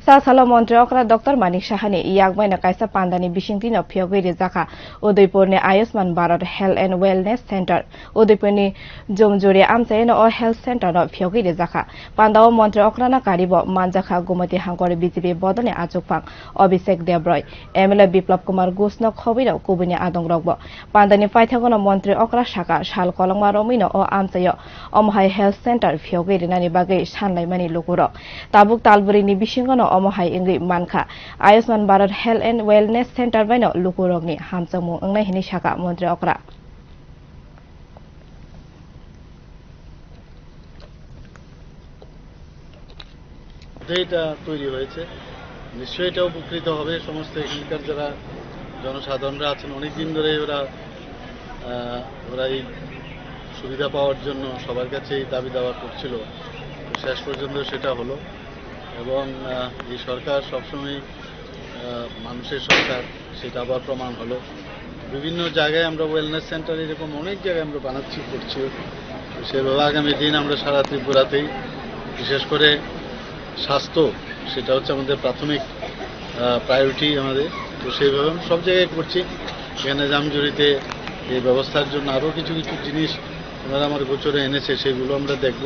Sasalo Montre Okra Dr. Manik Shahani Yagmaina Kaisa Pandani Bishingtin of Pyogiri Zaka Udipurne Ayusman Bharat Health and Wellness Center Udipurni Jumjuri Amsaino or Health Center of Pyogiri Zaka Pandao Montre Okrana Karibo Manjaka Gumati Hangori BJP Bodone Achupang Obisek Debroy Emila Biplop Kumar Gusno Kobino Kubini Adong Rogbo Pandani Faitagono Montre Okra Shaka Shal Kolongma Romino or Amsayo Omhai Health Center Pyogiri Nani Bagay Shanlai Mani Lukuro Tabuk Talburini Bishingono Omohai Ingri Manka Ayusman Bharat Health and Wellness Center Vaino Lukurogni Hamsamu Ngai Hini Shaka Montre Okra এটা তৈরি হয়েছে নিশ্চয়ই এটা উপকৃত হবে সমস্ত এখানকার যারা জনসাধারণরা আছেন অনেক দিন ধরে ওরা এই সুবিধা পাওয়ার জন্য সবার কাছে দাবি দাওয়া করছিল শেষ পর্যন্ত সেটা হলো এবং এই সরকার সবসময় মানুষের সরকার সেটা আবার প্রমাণ হলো বিভিন্ন জায়গায় আমরা ওয়েলনেস সেন্টার এরকম অনেক জায়গায় আমরা বানাচ্ছি করছি সেভাবে আগামী দিন আমরা সারা ত্রিপুরাতেই বিশেষ করে স্বাস্থ্য সেটা হচ্ছে আমাদের প্রাথমিক প্রায়োরিটি আমাদের তো সেইভাবে আমরা সব জায়গায় করছি এখানে জামজুরিতে এই ব্যবস্থার জন্য আরও কিছু কিছু জিনিস ওনারা আমার গোচরে এনেছে সেগুলো আমরা দেখব।